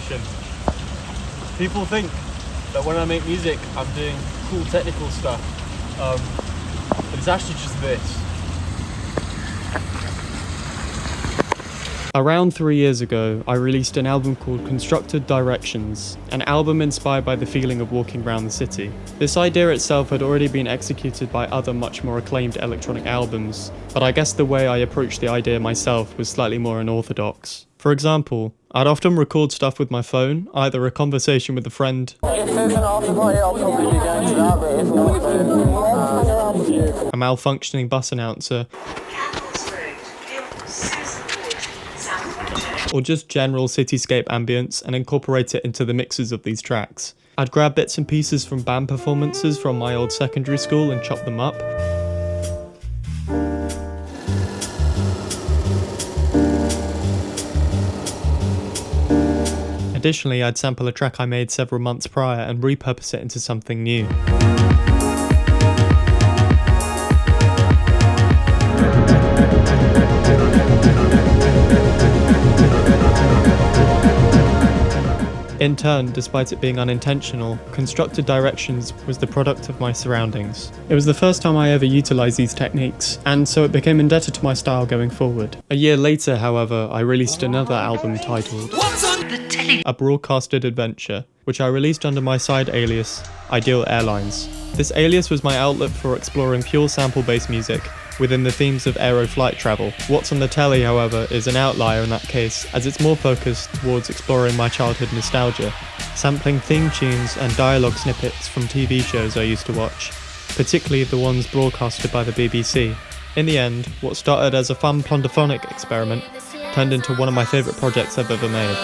musician. People think that when I make music, I'm doing cool technical stuff, but it's actually just this. Around 3 years ago, I released an album called Constructed Directions, an album inspired by the feeling of walking around the city. This idea itself had already been executed by other much more acclaimed electronic albums, but I guess the way I approached the idea myself was slightly more unorthodox. For example, I'd often record stuff with my phone, either a conversation with a friend, If there's an after party, I'll probably be going to that, but if not, then a malfunctioning bus announcer, or just general cityscape ambience and incorporate it into the mixes of these tracks. I'd grab bits and pieces from band performances from my old secondary school and chop them up. Additionally, I'd sample a track I made several months prior and repurpose it into something new. In turn, despite it being unintentional, Constructed Directions was the product of my surroundings. It was the first time I ever utilised these techniques, and so it became indebted to my style going forward. A year later, however, I released another album titled A Broadcasted Adventure, which I released under my side alias, Ideal Airlines. This alias was my outlet for exploring pure sample-based music within the themes of aero flight travel. What's on the Telly, however, is an outlier in that case, as it's more focused towards exploring my childhood nostalgia, sampling theme tunes and dialogue snippets from TV shows I used to watch, particularly the ones broadcasted by the BBC. In the end, what started as a fun plunderphonic experiment turned into one of my favourite projects I've ever made.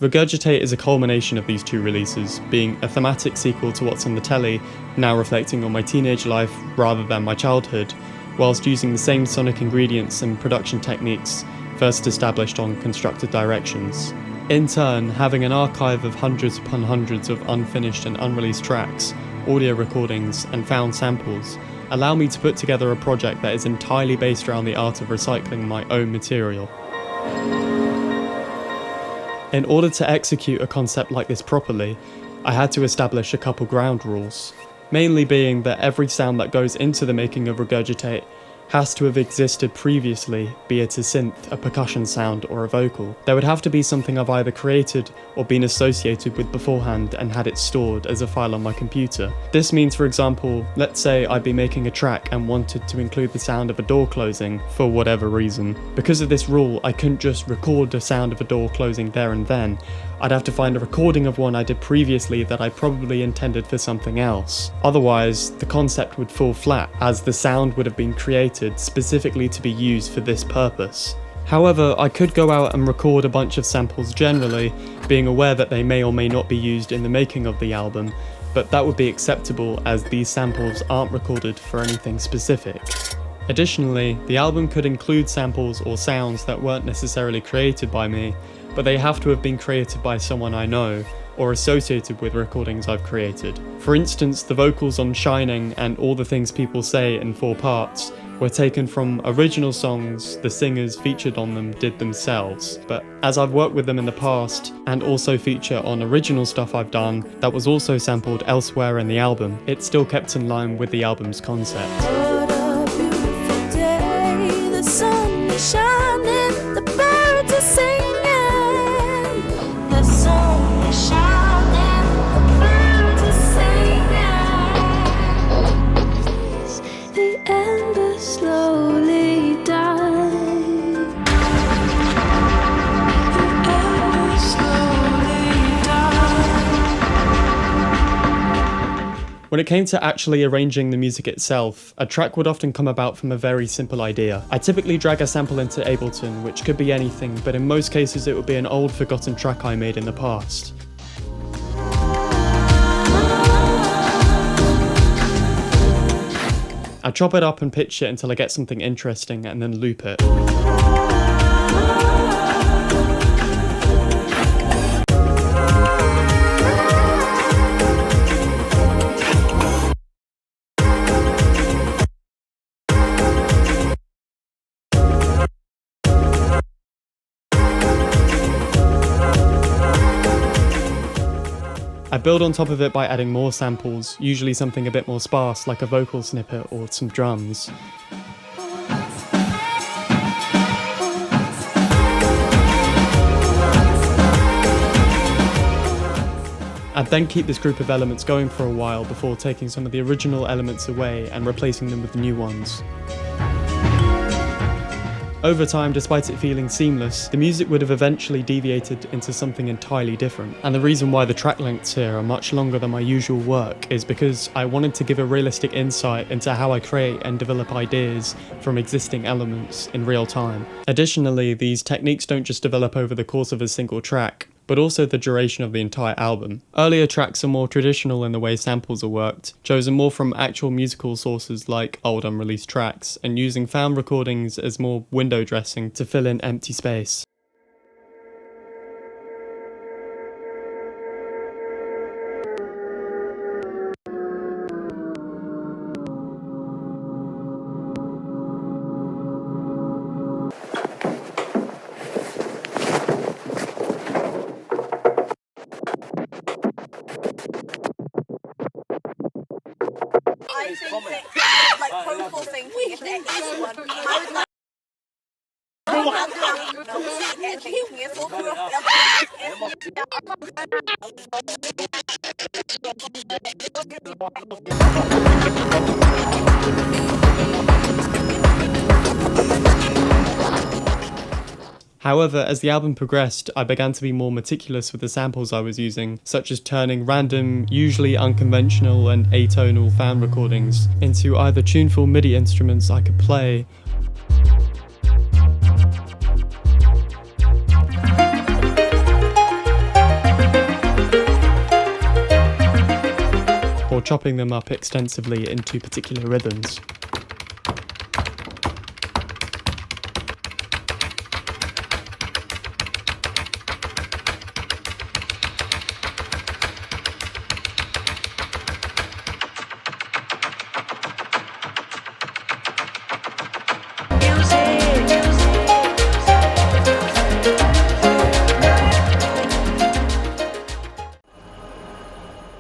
Regurgitate is a culmination of these two releases, being a thematic sequel to What's on the Telly, now reflecting on my teenage life rather than my childhood, whilst using the same sonic ingredients and production techniques first established on Constructed Directions. In turn, having an archive of hundreds upon hundreds of unfinished and unreleased tracks, audio recordings, and found samples allow me to put together a project that is entirely based around the art of recycling my own material. In order to execute a concept like this properly, I had to establish a couple ground rules, mainly being that every sound that goes into the making of Regurgitate has to have existed previously, be it a synth, a percussion sound, or a vocal. There would have to be something I've either created or been associated with beforehand and had it stored as a file on my computer. This means, for example, let's say I'd be making a track and wanted to include the sound of a door closing for whatever reason. Because of this rule, I couldn't just record the sound of a door closing there and then. I'd have to find a recording of one I did previously that I probably intended for something else. Otherwise, the concept would fall flat, as the sound would have been created specifically to be used for this purpose. However, I could go out and record a bunch of samples generally, being aware that they may or may not be used in the making of the album, but that would be acceptable as these samples aren't recorded for anything specific. Additionally, the album could include samples or sounds that weren't necessarily created by me, but they have to have been created by someone I know, or associated with recordings I've created. For instance, the vocals on Shining and All the Things People Say in 4 parts were taken from original songs the singers featured on them did themselves, but as I've worked with them in the past, and also feature on original stuff I've done that was also sampled elsewhere in the album, it's still kept in line with the album's concept. What a beautiful day, the sun is shining, the birds are singing. The sun is shining, the birds are singing. The embers slowly die. The embers slowly die. When it came to actually arranging the music itself, a track would often come about from a very simple idea. I typically drag a sample into Ableton, which could be anything, but in most cases it would be an old forgotten track I made in the past. I chop it up and pitch it until I get something interesting and then loop it. I build on top of it by adding more samples, usually something a bit more sparse like a vocal snippet or some drums. I'd then keep this group of elements going for a while before taking some of the original elements away and replacing them with new ones. Over time, despite it feeling seamless, the music would have eventually deviated into something entirely different. And the reason why the track lengths here are much longer than my usual work is because I wanted to give a realistic insight into how I create and develop ideas from existing elements in real time. Additionally, these techniques don't just develop over the course of a single track, but also the duration of the entire album. Earlier tracks are more traditional in the way samples are worked, chosen more from actual musical sources like old unreleased tracks, and using found recordings as more window dressing to fill in empty space. I think that, like, hopeful thinking, if there is one, I would like However, as the album progressed, I began to be more meticulous with the samples I was using, such as turning random, usually unconventional and atonal fan recordings into either tuneful MIDI instruments I could play, or chopping them up extensively into particular rhythms.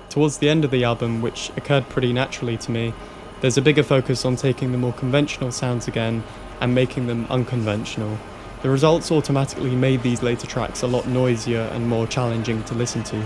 Towards the end of the album, which occurred pretty naturally to me, there's a bigger focus on taking the more conventional sounds again and making them unconventional. The results automatically made these later tracks a lot noisier and more challenging to listen to.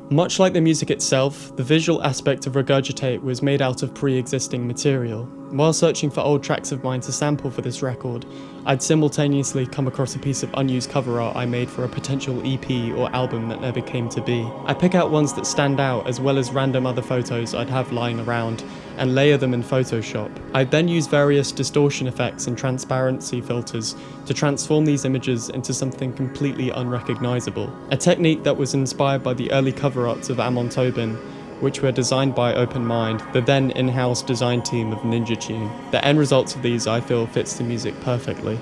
Much like the music itself, the visual aspect of Regurgitate was made out of pre-existing material. While searching for old tracks of mine to sample for this record, I'd simultaneously come across a piece of unused cover art I made for a potential EP or album that never came to be. I pick out ones that stand out as well as random other photos I'd have lying around and layer them in Photoshop. I'd then use various distortion effects and transparency filters to transform these images into something completely unrecognizable. A technique that was inspired by the early cover arts of Amon Tobin, which were designed by Open Mind, the then in-house design team of Ninja Tune. The end results of these, I feel, fits the music perfectly.